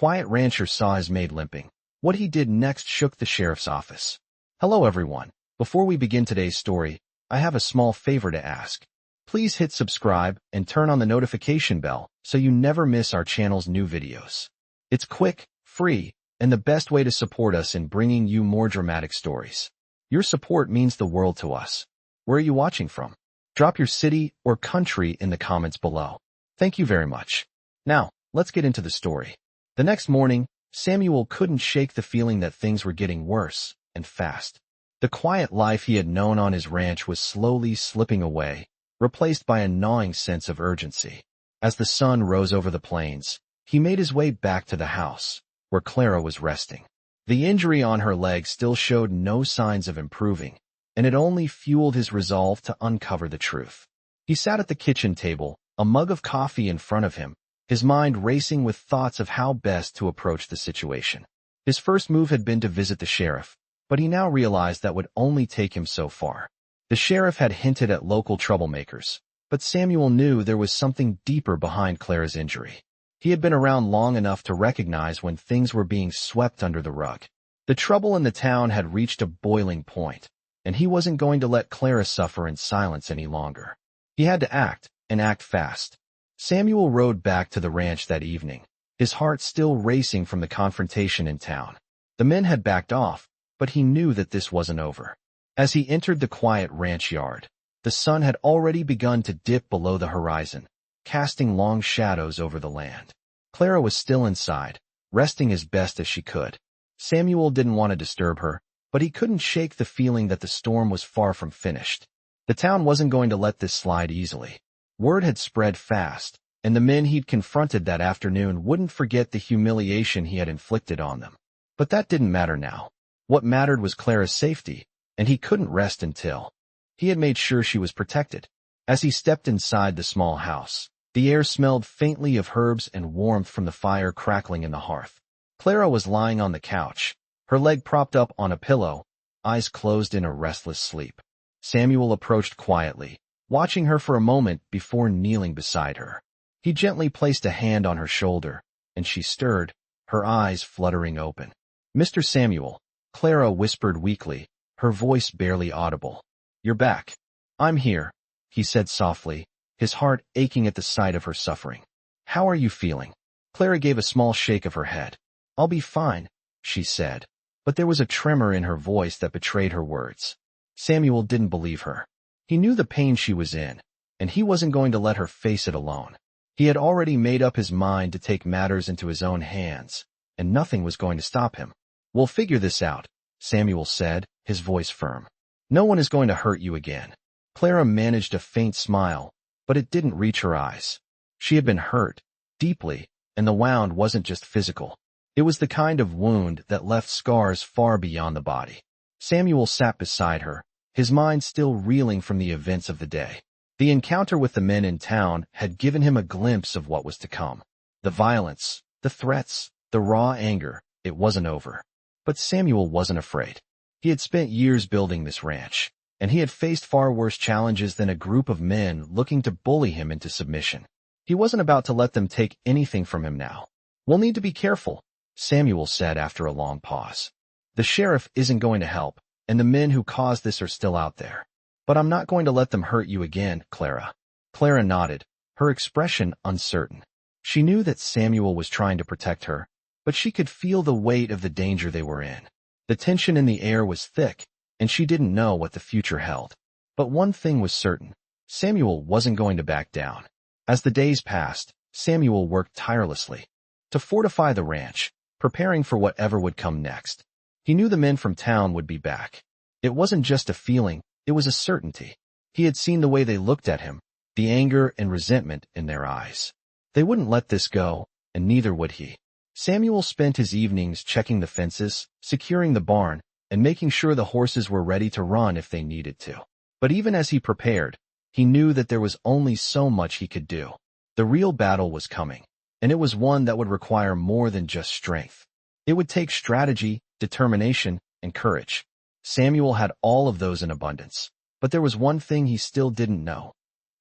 quiet rancher saw his maid limping. What he did next shook the sheriff's office. Hello everyone. Before we begin today's story, I have a small favor to ask. Please hit subscribe and turn on the notification bell so you never miss our channel's new videos. It's quick, free, and the best way to support us in bringing you more dramatic stories. Your support means the world to us. Where are you watching from? Drop your city or country in the comments below. Thank you very much. Now, let's get into the story. The next morning, Samuel couldn't shake the feeling that things were getting worse, and fast. The quiet life he had known on his ranch was slowly slipping away, replaced by a gnawing sense of urgency. As the sun rose over the plains, he made his way back to the house, where Clara was resting. The injury on her leg still showed no signs of improving, and it only fueled his resolve to uncover the truth. He sat at the kitchen table, a mug of coffee in front of him, his mind racing with thoughts of how best to approach the situation. His first move had been to visit the sheriff, but he now realized that would only take him so far. The sheriff had hinted at local troublemakers, but Samuel knew there was something deeper behind Clara's injury. He had been around long enough to recognize when things were being swept under the rug. The trouble in the town had reached a boiling point, and he wasn't going to let Clara suffer in silence any longer. He had to act, and act fast. Samuel rode back to the ranch that evening, his heart still racing from the confrontation in town. The men had backed off, but he knew that this wasn't over. As he entered the quiet ranch yard, the sun had already begun to dip below the horizon, casting long shadows over the land. Clara was still inside, resting as best as she could. Samuel didn't want to disturb her, but he couldn't shake the feeling that the storm was far from finished. The town wasn't going to let this slide easily. Word had spread fast, and the men he'd confronted that afternoon wouldn't forget the humiliation he had inflicted on them. But that didn't matter now. What mattered was Clara's safety, and he couldn't rest until he had made sure she was protected. As he stepped inside the small house, the air smelled faintly of herbs and warmth from the fire crackling in the hearth. Clara was lying on the couch, her leg propped up on a pillow, eyes closed in a restless sleep. Samuel approached quietly, watching her for a moment before kneeling beside her. He gently placed a hand on her shoulder, and she stirred, her eyes fluttering open. "Mr. Samuel," Clara whispered weakly, her voice barely audible. "You're back." "I'm here," he said softly, his heart aching at the sight of her suffering. "How are you feeling?" Clara gave a small shake of her head. "I'll be fine," she said, but there was a tremor in her voice that betrayed her words. Samuel didn't believe her. He knew the pain she was in, and he wasn't going to let her face it alone. He had already made up his mind to take matters into his own hands, and nothing was going to stop him. "We'll figure this out," Samuel said, his voice firm. "No one is going to hurt you again." Clara managed a faint smile, but it didn't reach her eyes. She had been hurt, deeply, and the wound wasn't just physical. It was the kind of wound that left scars far beyond the body. Samuel sat beside her, his mind still reeling from the events of the day. The encounter with the men in town had given him a glimpse of what was to come. The violence, the threats, the raw anger, it wasn't over. But Samuel wasn't afraid. He had spent years building this ranch, and he had faced far worse challenges than a group of men looking to bully him into submission. He wasn't about to let them take anything from him now. "We'll need to be careful," Samuel said after a long pause. "The sheriff isn't going to help, and the men who caused this are still out there. But I'm not going to let them hurt you again, Clara." Clara nodded, her expression uncertain. She knew that Samuel was trying to protect her, but she could feel the weight of the danger they were in. The tension in the air was thick, and she didn't know what the future held. But one thing was certain. Samuel wasn't going to back down. As the days passed, Samuel worked tirelessly to fortify the ranch, preparing for whatever would come next. He knew the men from town would be back. It wasn't just a feeling, it was a certainty. He had seen the way they looked at him, the anger and resentment in their eyes. They wouldn't let this go, and neither would he. Samuel spent his evenings checking the fences, securing the barn, and making sure the horses were ready to run if they needed to. But even as he prepared, he knew that there was only so much he could do. The real battle was coming, and it was one that would require more than just strength. It would take strategy, determination, and courage. Samuel had all of those in abundance, but there was one thing he still didn't know.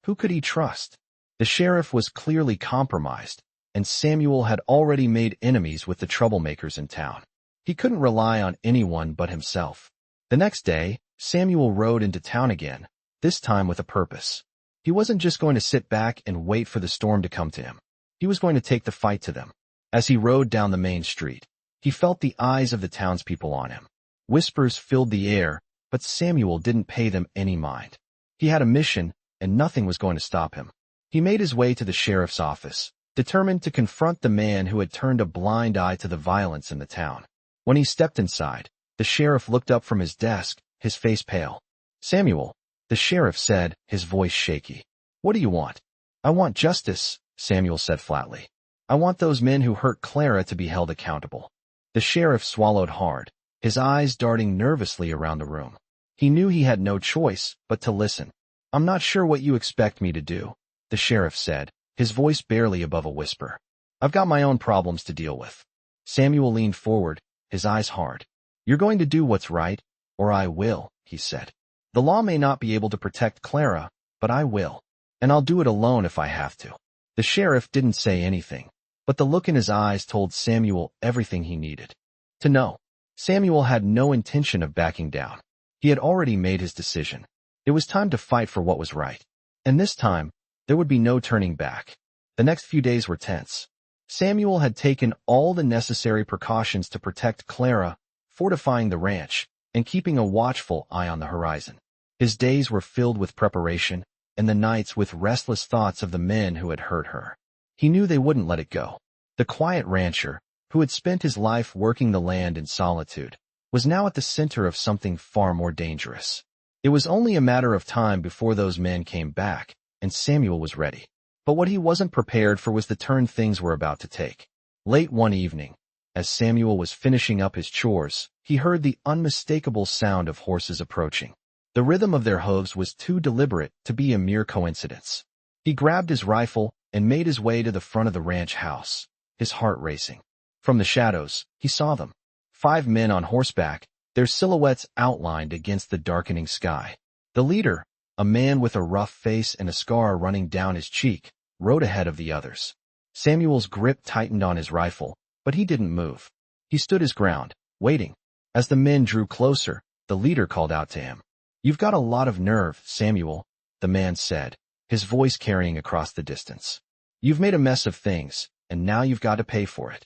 Who could he trust? The sheriff was clearly compromised, and Samuel had already made enemies with the troublemakers in town. He couldn't rely on anyone but himself. The next day, Samuel rode into town again, this time with a purpose. He wasn't just going to sit back and wait for the storm to come to him. He was going to take the fight to them. As he rode down the main street, he felt the eyes of the townspeople on him. Whispers filled the air, but Samuel didn't pay them any mind. He had a mission, and nothing was going to stop him. He made his way to the sheriff's office, determined to confront the man who had turned a blind eye to the violence in the town. When he stepped inside, the sheriff looked up from his desk, his face pale. "Samuel," the sheriff said, his voice shaky. "What do you want?" "I want justice," Samuel said flatly. "I want those men who hurt Clara to be held accountable." The sheriff swallowed hard, his eyes darting nervously around the room. He knew he had no choice but to listen. "I'm not sure what you expect me to do," the sheriff said, his voice barely above a whisper. "I've got my own problems to deal with." Samuel leaned forward, his eyes hard. "You're going to do what's right, or I will," he said. "The law may not be able to protect Clara, but I will. And I'll do it alone if I have to." The sheriff didn't say anything, but the look in his eyes told Samuel everything he needed to know. Samuel had no intention of backing down. He had already made his decision. It was time to fight for what was right. And this time, there would be no turning back. The next few days were tense. Samuel had taken all the necessary precautions to protect Clara, fortifying the ranch, and keeping a watchful eye on the horizon. His days were filled with preparation, and the nights with restless thoughts of the men who had hurt her. He knew they wouldn't let it go. The quiet rancher, who had spent his life working the land in solitude, was now at the center of something far more dangerous. It was only a matter of time before those men came back, and Samuel was ready. But what he wasn't prepared for was the turn things were about to take. Late one evening, as Samuel was finishing up his chores, he heard the unmistakable sound of horses approaching. The rhythm of their hooves was too deliberate to be a mere coincidence. He grabbed his rifle and made his way to the front of the ranch house, his heart racing. From the shadows, he saw them. 5 men on horseback, their silhouettes outlined against the darkening sky. The leader, a man with a rough face and a scar running down his cheek, rode ahead of the others. Samuel's grip tightened on his rifle, but he didn't move. He stood his ground, waiting. As the men drew closer, the leader called out to him. "You've got a lot of nerve, Samuel," the man said, his voice carrying across the distance. "You've made a mess of things, and now you've got to pay for it."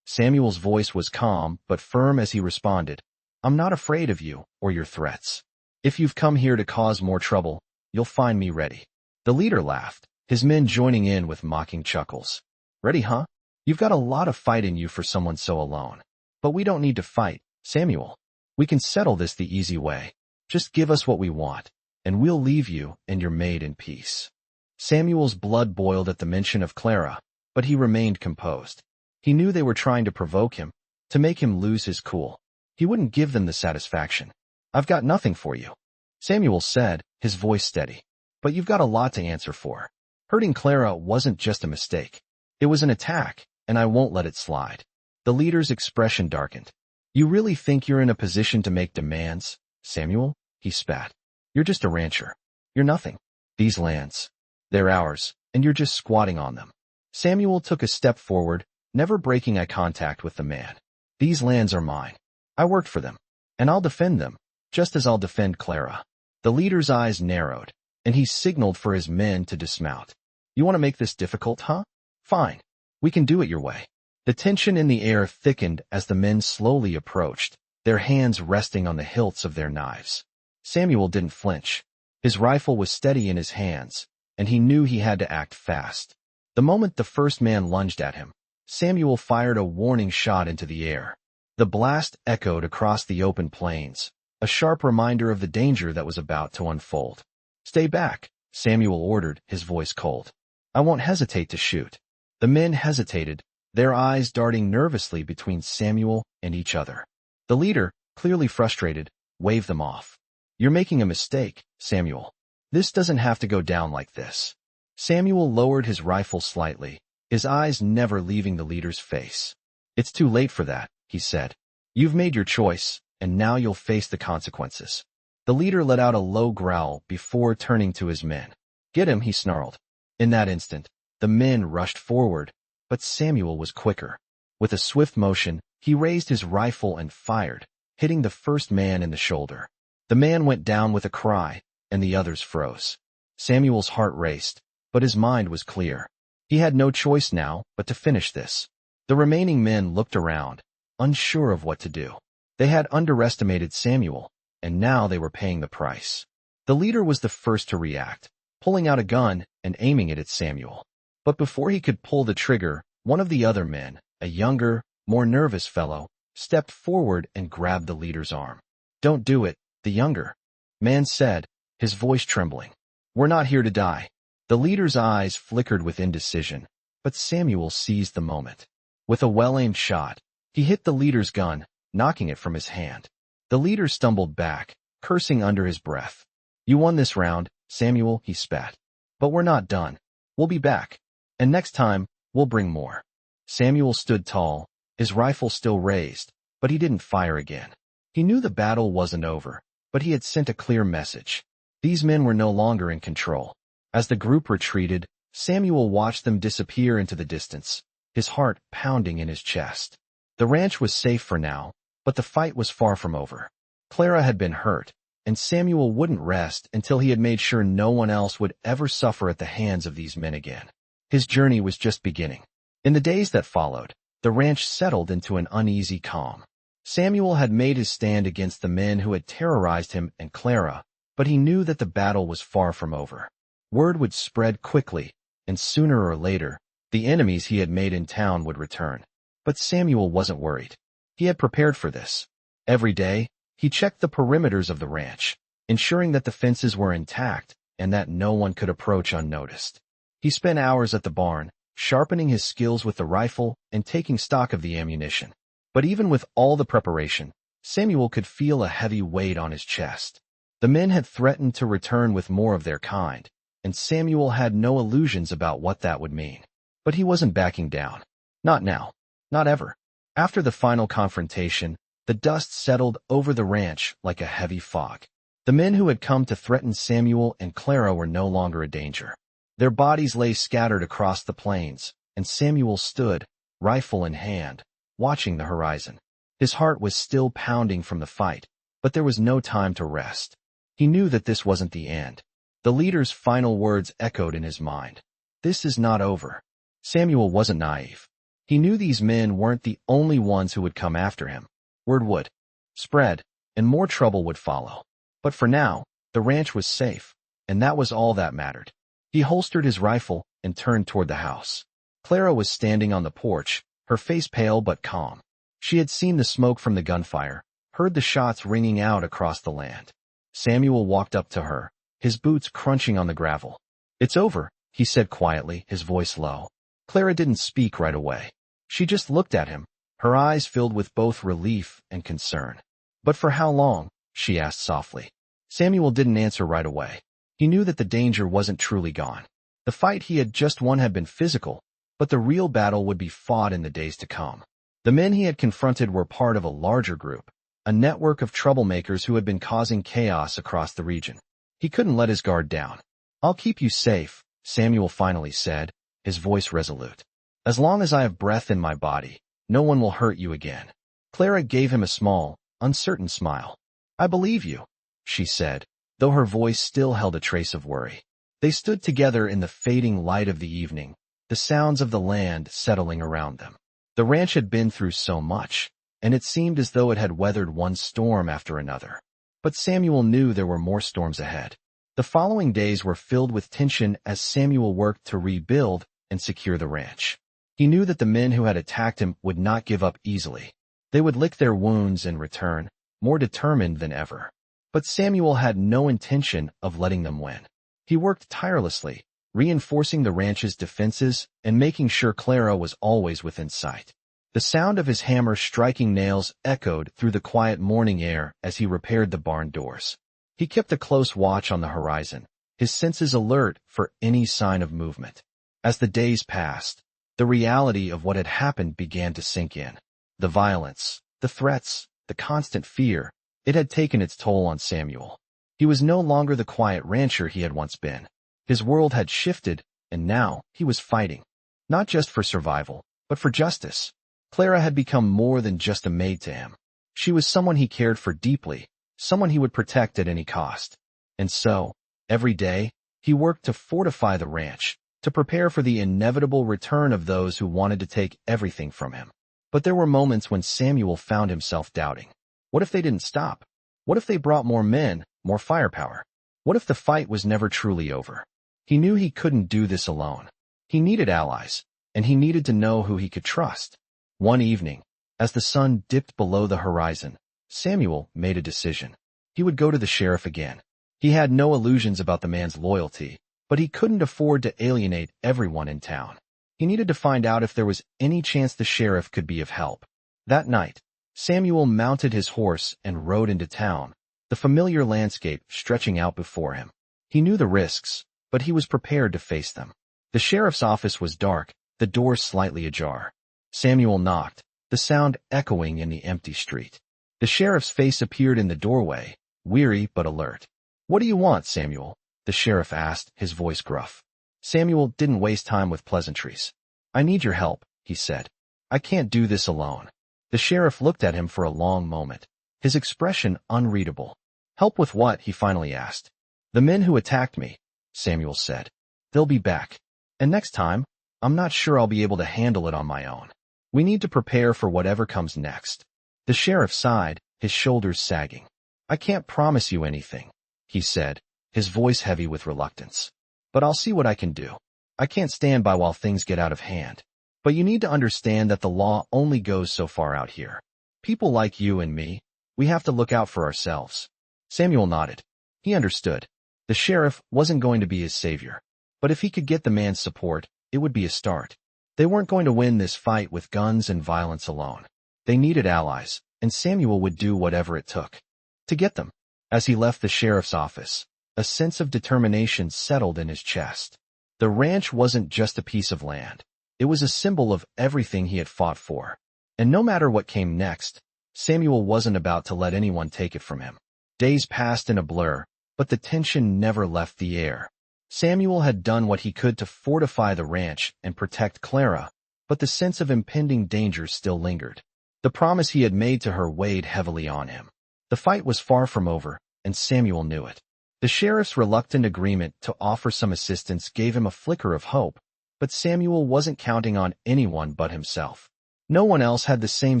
Samuel's voice was calm but firm as he responded, "I'm not afraid of you or your threats. If you've come here to cause more trouble, you'll find me ready." The leader laughed, his men joining in with mocking chuckles. "Ready, huh? You've got a lot of fight in you for someone so alone. But we don't need to fight, Samuel. We can settle this the easy way. Just give us what we want, and we'll leave you and your maid in peace." Samuel's blood boiled at the mention of Clara, but he remained composed. He knew they were trying to provoke him, to make him lose his cool. He wouldn't give them the satisfaction. "I've got nothing for you," Samuel said, his voice steady. "But you've got a lot to answer for. Hurting Clara wasn't just a mistake. It was an attack, and I won't let it slide." The leader's expression darkened. "You really think you're in a position to make demands, Samuel?" he spat. "You're just a rancher. You're nothing. These lands, they're ours, and you're just squatting on them." Samuel took a step forward, never breaking eye contact with the man. "These lands are mine. I worked for them, and I'll defend them, just as I'll defend Clara." The leader's eyes narrowed, and he signaled for his men to dismount. "You want to make this difficult, huh? Fine. We can do it your way." The tension in the air thickened as the men slowly approached, their hands resting on the hilts of their knives. Samuel didn't flinch. His rifle was steady in his hands, and he knew he had to act fast. The moment the first man lunged at him, Samuel fired a warning shot into the air. The blast echoed across the open plains, a sharp reminder of the danger that was about to unfold. "Stay back," Samuel ordered, his voice cold. "I won't hesitate to shoot." The men hesitated, their eyes darting nervously between Samuel and each other. The leader, clearly frustrated, waved them off. "You're making a mistake, Samuel. This doesn't have to go down like this." Samuel lowered his rifle slightly, his eyes never leaving the leader's face. "It's too late for that," he said. "You've made your choice, and now you'll face the consequences." The leader let out a low growl before turning to his men. "Get him," he snarled. In that instant, the men rushed forward, But Samuel was quicker. With a swift motion, he raised his rifle and fired, hitting the first man in the shoulder. The man went down with a cry, and the others froze. Samuel's heart raced, but his mind was clear. He had no choice now but to finish this. The remaining men looked around, unsure of what to do. They had underestimated Samuel, and now they were paying the price. The leader was the first to react, pulling out a gun and aiming it at Samuel. But before he could pull the trigger, one of the other men, a younger, more nervous fellow, stepped forward and grabbed the leader's arm. "Don't do it," the younger man said, his voice trembling. "We're not here to die." The leader's eyes flickered with indecision, but Samuel seized the moment. With a well-aimed shot, he hit the leader's gun, knocking it from his hand. The leader stumbled back, cursing under his breath. "You won this round, Samuel," he spat. "But we're not done. We'll be back. And next time, we'll bring more." Samuel stood tall, his rifle still raised, but he didn't fire again. He knew the battle wasn't over, but he had sent a clear message. These men were no longer in control. As the group retreated, Samuel watched them disappear into the distance, his heart pounding in his chest. The ranch was safe for now, but the fight was far from over. Clara had been hurt, and Samuel wouldn't rest until he had made sure no one else would ever suffer at the hands of these men again. His journey was just beginning. In the days that followed, the ranch settled into an uneasy calm. Samuel had made his stand against the men who had terrorized him and Clara, but he knew that the battle was far from over. Word would spread quickly, and sooner or later, the enemies he had made in town would return. But Samuel wasn't worried. He had prepared for this. Every day, he checked the perimeters of the ranch, ensuring that the fences were intact and that no one could approach unnoticed. He spent hours at the barn, sharpening his skills with the rifle and taking stock of the ammunition. But even with all the preparation, Samuel could feel a heavy weight on his chest. The men had threatened to return with more of their kind, and Samuel had no illusions about what that would mean. But he wasn't backing down. Not now. Not ever. After the final confrontation, the dust settled over the ranch like a heavy fog. The men who had come to threaten Samuel and Clara were no longer a danger. Their bodies lay scattered across the plains, and Samuel stood, rifle in hand, watching the horizon. His heart was still pounding from the fight, but there was no time to rest. He knew that this wasn't the end. The leader's final words echoed in his mind. "This is not over." Samuel wasn't naive. He knew these men weren't the only ones who would come after him. Word would spread, and more trouble would follow. But for now, the ranch was safe, and that was all that mattered. He holstered his rifle and turned toward the house. Clara was standing on the porch, her face pale but calm. She had seen the smoke from the gunfire, heard the shots ringing out across the land. Samuel walked up to her, his boots crunching on the gravel. "It's over," he said quietly, his voice low. Clara didn't speak right away. She just looked at him, her eyes filled with both relief and concern. "But for how long?" she asked softly. Samuel didn't answer right away. He knew that the danger wasn't truly gone. The fight he had just won had been physical, but the real battle would be fought in the days to come. The men he had confronted were part of a larger group, a network of troublemakers who had been causing chaos across the region. He couldn't let his guard down. "I'll keep you safe," Samuel finally said, his voice resolute. "As long as I have breath in my body, no one will hurt you again." Clara gave him a small, uncertain smile. "I believe you," she said, though her voice still held a trace of worry. They stood together in the fading light of the evening, the sounds of the land settling around them. The ranch had been through so much, and it seemed as though it had weathered one storm after another. But Samuel knew there were more storms ahead. The following days were filled with tension as Samuel worked to rebuild and secure the ranch. He knew that the men who had attacked him would not give up easily. They would lick their wounds in return, more determined than ever. But Samuel had no intention of letting them win. He worked tirelessly, reinforcing the ranch's defenses and making sure Clara was always within sight. The sound of his hammer striking nails echoed through the quiet morning air as he repaired the barn doors. He kept a close watch on the horizon, his senses alert for any sign of movement. As the days passed, the reality of what had happened began to sink in. The violence, the threats, the constant fear, it had taken its toll on Samuel. He was no longer the quiet rancher he had once been. His world had shifted, and now he was fighting. Not just for survival, but for justice. Clara had become more than just a maid to him. She was someone he cared for deeply, someone he would protect at any cost. And so, every day, he worked to fortify the ranch, to prepare for the inevitable return of those who wanted to take everything from him. But there were moments when Samuel found himself doubting. What if they didn't stop? What if they brought more men, more firepower? What if the fight was never truly over? He knew he couldn't do this alone. He needed allies, and he needed to know who he could trust. One evening, as the sun dipped below the horizon, Samuel made a decision. He would go to the sheriff again. He had no illusions about the man's loyalty, but he couldn't afford to alienate everyone in town. He needed to find out if there was any chance the sheriff could be of help. That night, Samuel mounted his horse and rode into town, the familiar landscape stretching out before him. He knew the risks, but he was prepared to face them. The sheriff's office was dark, the door slightly ajar. Samuel knocked, the sound echoing in the empty street. The sheriff's face appeared in the doorway, weary but alert. "What do you want, Samuel?" the sheriff asked, his voice gruff. Samuel didn't waste time with pleasantries. "I need your help," he said. "I can't do this alone." The sheriff looked at him for a long moment, his expression unreadable. "Help with what?" he finally asked. "The men who attacked me," Samuel said. "They'll be back. And next time, I'm not sure I'll be able to handle it on my own. We need to prepare for whatever comes next." The sheriff sighed, his shoulders sagging. "I can't promise you anything," he said, his voice heavy with reluctance. "But I'll see what I can do. I can't stand by while things get out of hand. But you need to understand that the law only goes so far out here. People like you and me, we have to look out for ourselves." Samuel nodded. He understood. The sheriff wasn't going to be his savior. But if he could get the man's support, it would be a start. They weren't going to win this fight with guns and violence alone. They needed allies, and Samuel would do whatever it took to get them. As he left the sheriff's office, a sense of determination settled in his chest. The ranch wasn't just a piece of land. It was a symbol of everything he had fought for. And no matter what came next, Samuel wasn't about to let anyone take it from him. Days passed in a blur, but the tension never left the air. Samuel had done what he could to fortify the ranch and protect Clara, but the sense of impending danger still lingered. The promise he had made to her weighed heavily on him. The fight was far from over, and Samuel knew it. The sheriff's reluctant agreement to offer some assistance gave him a flicker of hope, but Samuel wasn't counting on anyone but himself. No one else had the same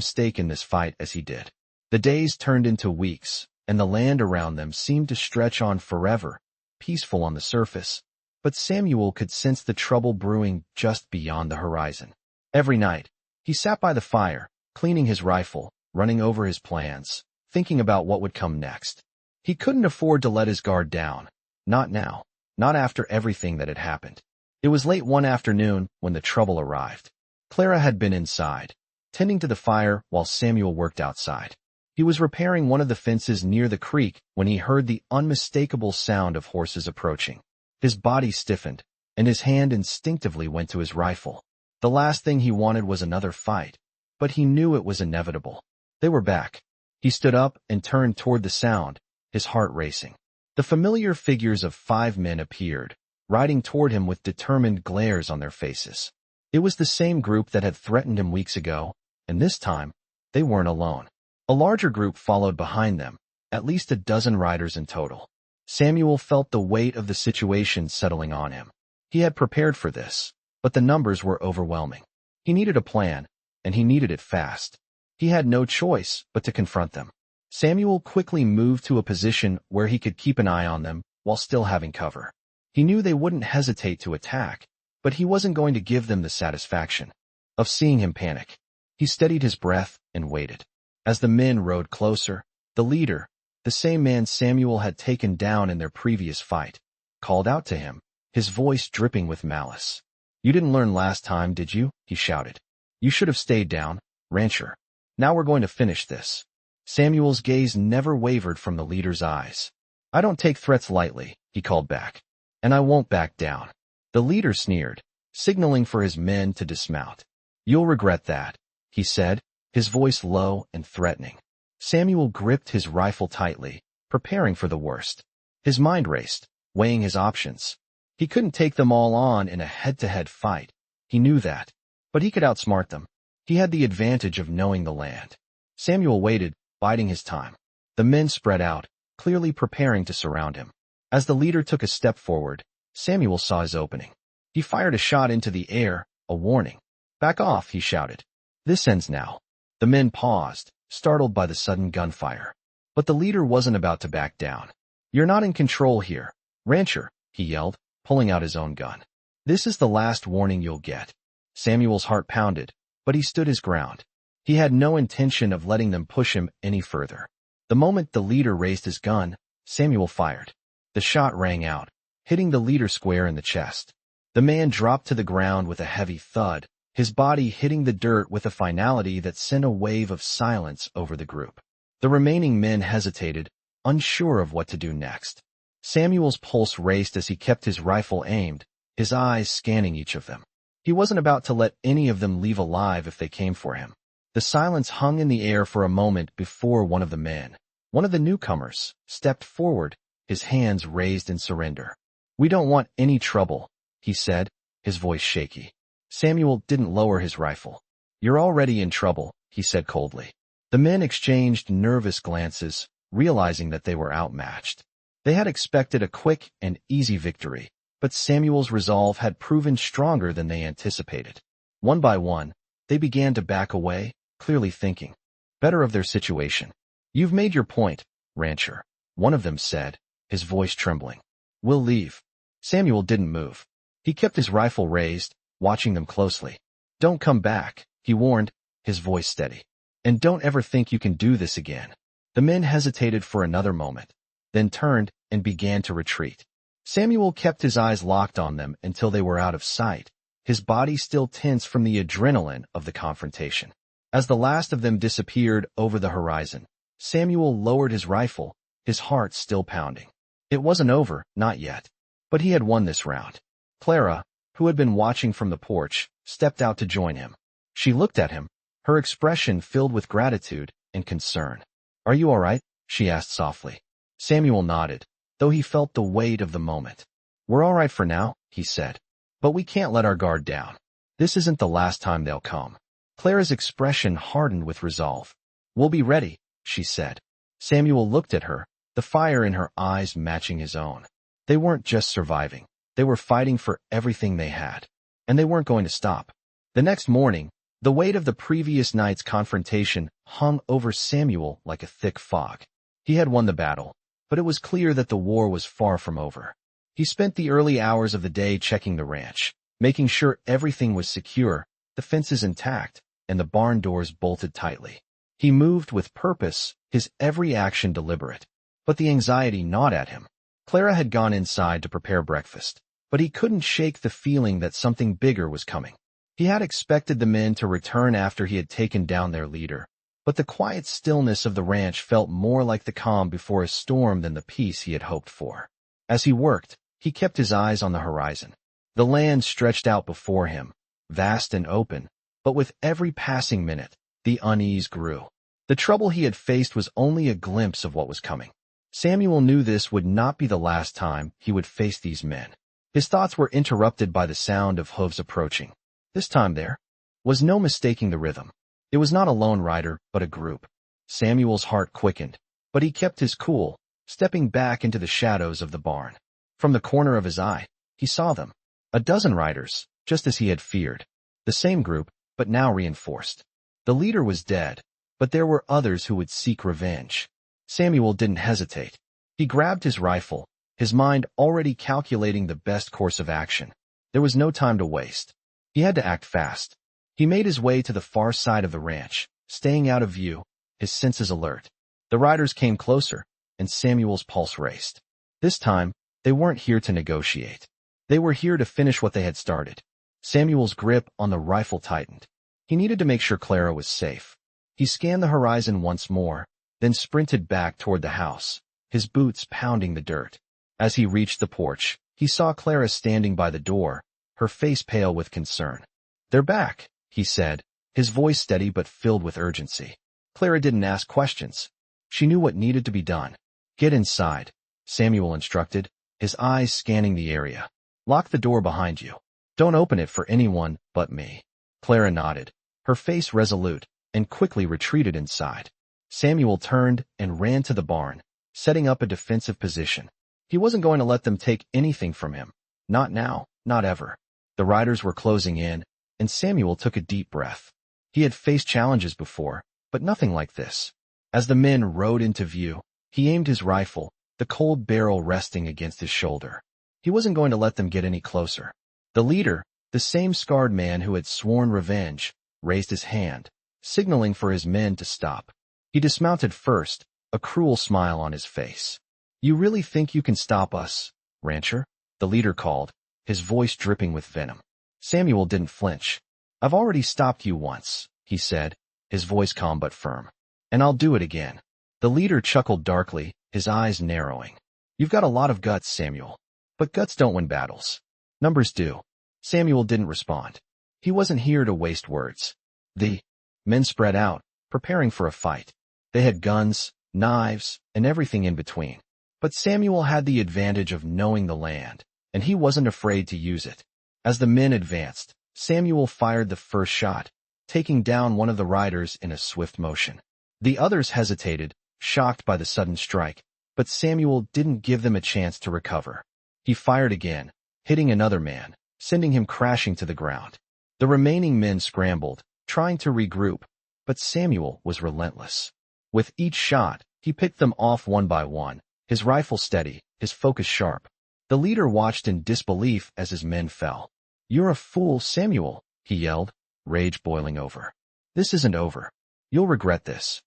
stake in this fight as he did. The days turned into weeks, and the land around them seemed to stretch on forever, peaceful on the surface. But Samuel could sense the trouble brewing just beyond the horizon. Every night, he sat by the fire, cleaning his rifle, running over his plans, thinking about what would come next. He couldn't afford to let his guard down. Not now. Not after everything that had happened. It was late one afternoon when the trouble arrived. Clara had been inside, tending to the fire while Samuel worked outside. He was repairing one of the fences near the creek when he heard the unmistakable sound of horses approaching. His body stiffened, and his hand instinctively went to his rifle. The last thing he wanted was another fight, but he knew it was inevitable. They were back. He stood up and turned toward the sound, his heart racing. The familiar figures of 5 men appeared, riding toward him with determined glares on their faces. It was the same group that had threatened him weeks ago, and this time, they weren't alone. A larger group followed behind them, at least a dozen riders in total. Samuel felt the weight of the situation settling on him. He had prepared for this, but the numbers were overwhelming. He needed a plan, and he needed it fast. He had no choice but to confront them. Samuel quickly moved to a position where he could keep an eye on them while still having cover. He knew they wouldn't hesitate to attack, but he wasn't going to give them the satisfaction of seeing him panic. He steadied his breath and waited. As the men rode closer, the leader, the same man Samuel had taken down in their previous fight, called out to him, his voice dripping with malice. "You didn't learn last time, did you?" he shouted. "You should have stayed down, rancher. Now we're going to finish this." Samuel's gaze never wavered from the leader's eyes. "I don't take threats lightly," he called back. "And I won't back down." The leader sneered, signaling for his men to dismount. "You'll regret that," he said, his voice low and threatening. Samuel gripped his rifle tightly, preparing for the worst. His mind raced, weighing his options. He couldn't take them all on in a head-to-head fight. He knew that. But he could outsmart them. He had the advantage of knowing the land. Samuel waited, biding his time. The men spread out, clearly preparing to surround him. As the leader took a step forward, Samuel saw his opening. He fired a shot into the air, a warning. "Back off," he shouted. "This ends now." The men paused, startled by the sudden gunfire. But the leader wasn't about to back down. "You're not in control here, rancher," he yelled, pulling out his own gun. "This is the last warning you'll get." Samuel's heart pounded, but he stood his ground. He had no intention of letting them push him any further. The moment the leader raised his gun, Samuel fired. The shot rang out, hitting the leader square in the chest. The man dropped to the ground with a heavy thud, his body hitting the dirt with a finality that sent a wave of silence over the group. The remaining men hesitated, unsure of what to do next. Samuel's pulse raced as he kept his rifle aimed, his eyes scanning each of them. He wasn't about to let any of them leave alive if they came for him. The silence hung in the air for a moment before one of the men, one of the newcomers, stepped forward, his hands raised in surrender. "We don't want any trouble," he said, his voice shaky. Samuel didn't lower his rifle. "You're already in trouble," he said coldly. The men exchanged nervous glances, realizing that they were outmatched. They had expected a quick and easy victory, but Samuel's resolve had proven stronger than they anticipated. One by one, they began to back away, clearly thinking better of their situation. "You've made your point, rancher," one of them said, his voice trembling. "We'll leave." Samuel didn't move. He kept his rifle raised, watching them closely. "Don't come back," he warned, his voice steady. "And don't ever think you can do this again." The men hesitated for another moment, then turned and began to retreat. Samuel kept his eyes locked on them until they were out of sight, his body still tense from the adrenaline of the confrontation. As the last of them disappeared over the horizon, Samuel lowered his rifle, his heart still pounding. It wasn't over, not yet. But he had won this round. Clara, who had been watching from the porch, stepped out to join him. She looked at him, her expression filled with gratitude and concern. "Are you all right?" she asked softly. Samuel nodded, though he felt the weight of the moment. "We're all right for now," he said. "But we can't let our guard down. This isn't the last time they'll come." Clara's expression hardened with resolve. "We'll be ready," she said. Samuel looked at her, the fire in her eyes matching his own. They weren't just surviving. They were fighting for everything they had. And they weren't going to stop. The next morning, the weight of the previous night's confrontation hung over Samuel like a thick fog. He had won the battle, but it was clear that the war was far from over. He spent the early hours of the day checking the ranch, making sure everything was secure, the fences intact, and the barn doors bolted tightly. He moved with purpose, his every action deliberate. But the anxiety gnawed at him. Clara had gone inside to prepare breakfast, but he couldn't shake the feeling that something bigger was coming. He had expected the men to return after he had taken down their leader, but the quiet stillness of the ranch felt more like the calm before a storm than the peace he had hoped for. As he worked, he kept his eyes on the horizon. The land stretched out before him, vast and open, but with every passing minute, the unease grew. The trouble he had faced was only a glimpse of what was coming. Samuel knew this would not be the last time he would face these men. His thoughts were interrupted by the sound of hooves approaching. This time there was no mistaking the rhythm. It was not a lone rider, but a group. Samuel's heart quickened, but he kept his cool, stepping back into the shadows of the barn. From the corner of his eye, he saw them. A dozen riders, just as he had feared. The same group, but now reinforced. The leader was dead, but there were others who would seek revenge. Samuel didn't hesitate. He grabbed his rifle, his mind already calculating the best course of action. There was no time to waste. He had to act fast. He made his way to the far side of the ranch, staying out of view, his senses alert. The riders came closer, and Samuel's pulse raced. This time, they weren't here to negotiate. They were here to finish what they had started. Samuel's grip on the rifle tightened. He needed to make sure Clara was safe. He scanned the horizon once more, then sprinted back toward the house, his boots pounding the dirt. As he reached the porch, he saw Clara standing by the door, her face pale with concern. "They're back," he said, his voice steady but filled with urgency. Clara didn't ask questions. She knew what needed to be done. "Get inside," Samuel instructed, his eyes scanning the area. "Lock the door behind you. Don't open it for anyone but me. Clara nodded, her face resolute, and quickly retreated inside. Samuel turned and ran to the barn, setting up a defensive position. He wasn't going to let them take anything from him. Not now, not ever. The riders were closing in, and Samuel took a deep breath. He had faced challenges before, but nothing like this. As the men rode into view, he aimed his rifle, the cold barrel resting against his shoulder. He wasn't going to let them get any closer. The leader, the same scarred man who had sworn revenge, raised his hand, signaling for his men to stop. He dismounted first, a cruel smile on his face. You really think you can stop us, rancher? The leader called, his voice dripping with venom. Samuel didn't flinch. I've already stopped you once, he said, his voice calm but firm. And I'll do it again. The leader chuckled darkly, his eyes narrowing. You've got a lot of guts, Samuel. But guts don't win battles. Numbers do. Samuel didn't respond. He wasn't here to waste words. The men spread out, preparing for a fight. They had guns, knives, and everything in between. But Samuel had the advantage of knowing the land, and he wasn't afraid to use it. As the men advanced, Samuel fired the first shot, taking down one of the riders in a swift motion. The others hesitated, shocked by the sudden strike, but Samuel didn't give them a chance to recover. He fired again, hitting another man, sending him crashing to the ground. The remaining men scrambled, trying to regroup, but Samuel was relentless. With each shot, he picked them off one by one, his rifle steady, his focus sharp. The leader watched in disbelief as his men fell. You're a fool, Samuel, he yelled, rage boiling over. This isn't over. You'll regret this.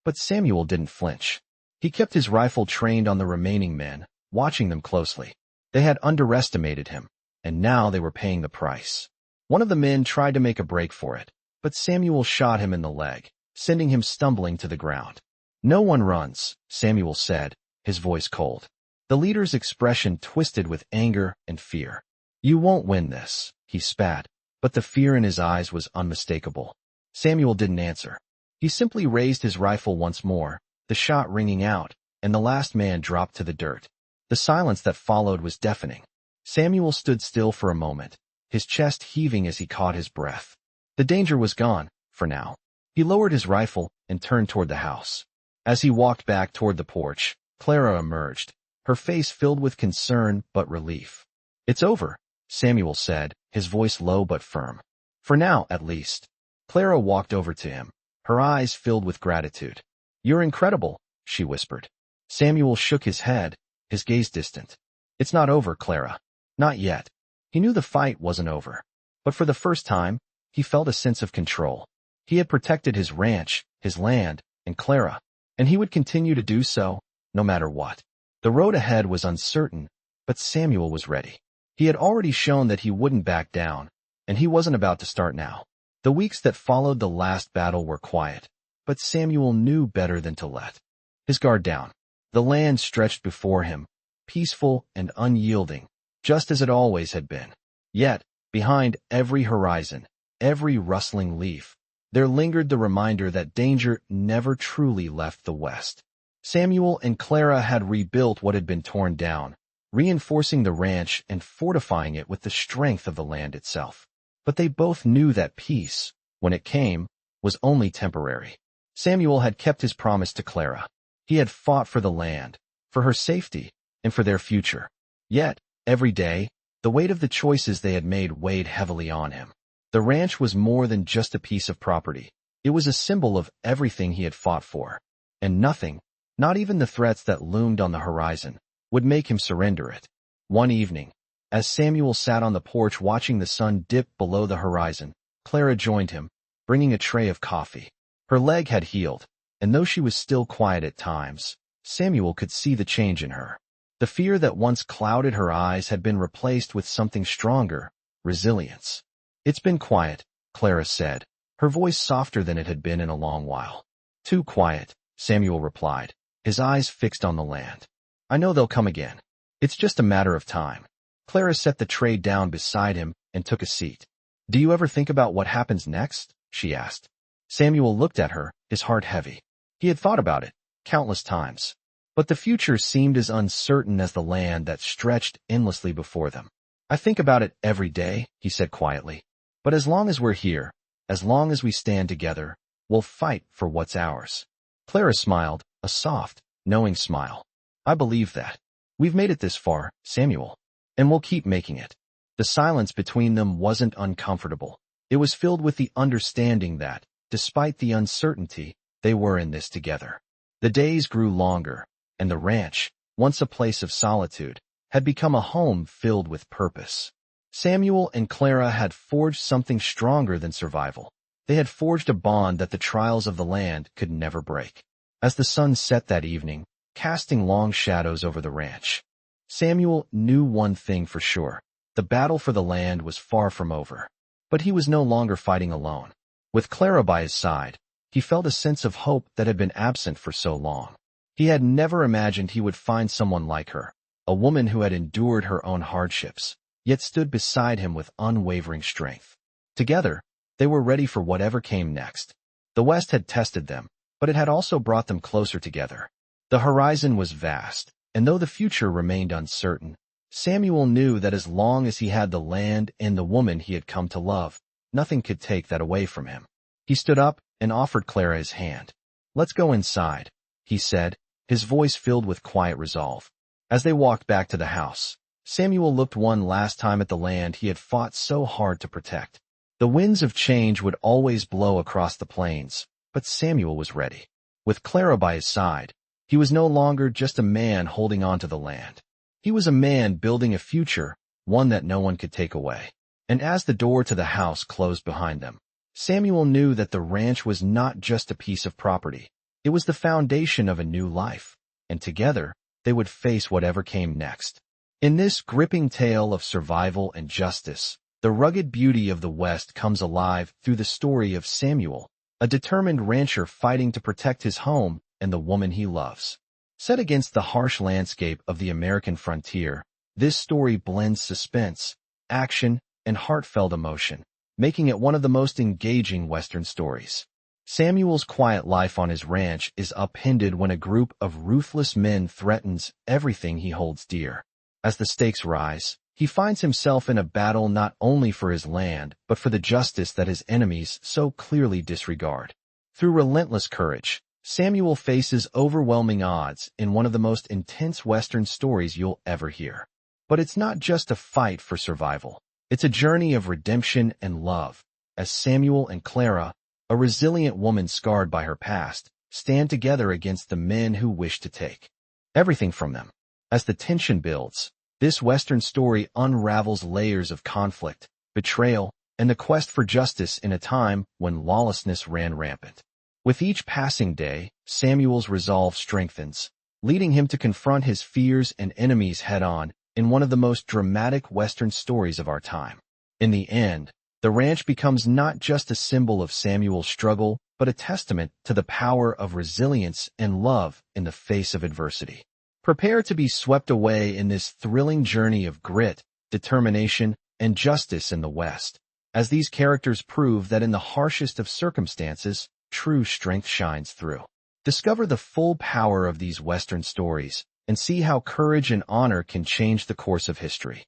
But Samuel didn't flinch. He kept his rifle trained on the remaining men, watching them closely. They had underestimated him, and now they were paying the price. One of the men tried to make a break for it, but Samuel shot him in the leg, sending him stumbling to the ground. No one runs, Samuel said, his voice cold. The leader's expression twisted with anger and fear. You won't win this, he spat, but the fear in his eyes was unmistakable. Samuel didn't answer. He simply raised his rifle once more, the shot ringing out, and the last man dropped to the dirt. The silence that followed was deafening. Samuel stood still for a moment, his chest heaving as he caught his breath. The danger was gone, for now. He lowered his rifle and turned toward the house. As he walked back toward the porch, Clara emerged, her face filled with concern but relief. It's over, Samuel said, his voice low but firm. For now, at least. Clara walked over to him, her eyes filled with gratitude. You're incredible, she whispered. Samuel shook his head, his gaze distant. It's not over, Clara. Not yet. He knew the fight wasn't over. But for the first time, he felt a sense of control. He had protected his ranch, his land, and Clara, and he would continue to do so, no matter what. The road ahead was uncertain, but Samuel was ready. He had already shown that he wouldn't back down, and he wasn't about to start now. The weeks that followed the last battle were quiet, but Samuel knew better than to let his guard down. The land stretched before him, peaceful and unyielding, just as it always had been. Yet, behind every horizon, every rustling leaf, there lingered the reminder that danger never truly left the West. Samuel and Clara had rebuilt what had been torn down, reinforcing the ranch and fortifying it with the strength of the land itself. But they both knew that peace, when it came, was only temporary. Samuel had kept his promise to Clara. He had fought for the land, for her safety, and for their future. Yet, every day, the weight of the choices they had made weighed heavily on him. The ranch was more than just a piece of property. It was a symbol of everything he had fought for. And nothing, not even the threats that loomed on the horizon, would make him surrender it. One evening, as Samuel sat on the porch watching the sun dip below the horizon, Clara joined him, bringing a tray of coffee. Her leg had healed, and though she was still quiet at times, Samuel could see the change in her. The fear that once clouded her eyes had been replaced with something stronger, resilience. It's been quiet, Clara said, her voice softer than it had been in a long while. Too quiet, Samuel replied, his eyes fixed on the land. I know they'll come again. It's just a matter of time. Clara set the tray down beside him and took a seat. Do you ever think about what happens next? She asked. Samuel looked at her, his heart heavy. He had thought about it, countless times. But the future seemed as uncertain as the land that stretched endlessly before them. I think about it every day, he said quietly. But as long as we're here, as long as we stand together, we'll fight for what's ours. Clara smiled, a soft, knowing smile. I believe that. We've made it this far, Samuel. And we'll keep making it. The silence between them wasn't uncomfortable. It was filled with the understanding that, despite the uncertainty, they were in this together. The days grew longer, and the ranch, once a place of solitude, had become a home filled with purpose. Samuel and Clara had forged something stronger than survival. They had forged a bond that the trials of the land could never break. As the sun set that evening, casting long shadows over the ranch, Samuel knew one thing for sure. The battle for the land was far from over. But he was no longer fighting alone. With Clara by his side, he felt a sense of hope that had been absent for so long. He had never imagined he would find someone like her, a woman who had endured her own hardships, yet stood beside him with unwavering strength. Together, they were ready for whatever came next. The West had tested them, but it had also brought them closer together. The horizon was vast, and though the future remained uncertain, Samuel knew that as long as he had the land and the woman he had come to love, nothing could take that away from him. He stood up and offered Clara his hand. "Let's go inside," he said, his voice filled with quiet resolve. As they walked back to the house, Samuel looked one last time at the land he had fought so hard to protect. The winds of change would always blow across the plains, but Samuel was ready. With Clara by his side, he was no longer just a man holding on to the land. He was a man building a future, one that no one could take away. And as the door to the house closed behind them, Samuel knew that the ranch was not just a piece of property. It was the foundation of a new life, and together, they would face whatever came next. In this gripping tale of survival and justice, the rugged beauty of the West comes alive through the story of Samuel, a determined rancher fighting to protect his home and the woman he loves. Set against the harsh landscape of the American frontier, this story blends suspense, action, and heartfelt emotion, making it one of the most engaging Western stories. Samuel's quiet life on his ranch is upended when a group of ruthless men threatens everything he holds dear. As the stakes rise, he finds himself in a battle not only for his land, but for the justice that his enemies so clearly disregard. Through relentless courage, Samuel faces overwhelming odds in one of the most intense Western stories you'll ever hear. But it's not just a fight for survival. It's a journey of redemption and love, as Samuel and Clara, a resilient woman scarred by her past, stand together against the men who wish to take everything from them. As the tension builds, this Western story unravels layers of conflict, betrayal, and the quest for justice in a time when lawlessness ran rampant. With each passing day, Samuel's resolve strengthens, leading him to confront his fears and enemies head-on in one of the most dramatic Western stories of our time. In the end, the ranch becomes not just a symbol of Samuel's struggle, but a testament to the power of resilience and love in the face of adversity. Prepare to be swept away in this thrilling journey of grit, determination, and justice in the West, as these characters prove that in the harshest of circumstances, true strength shines through. Discover the full power of these Western stories and see how courage and honor can change the course of history.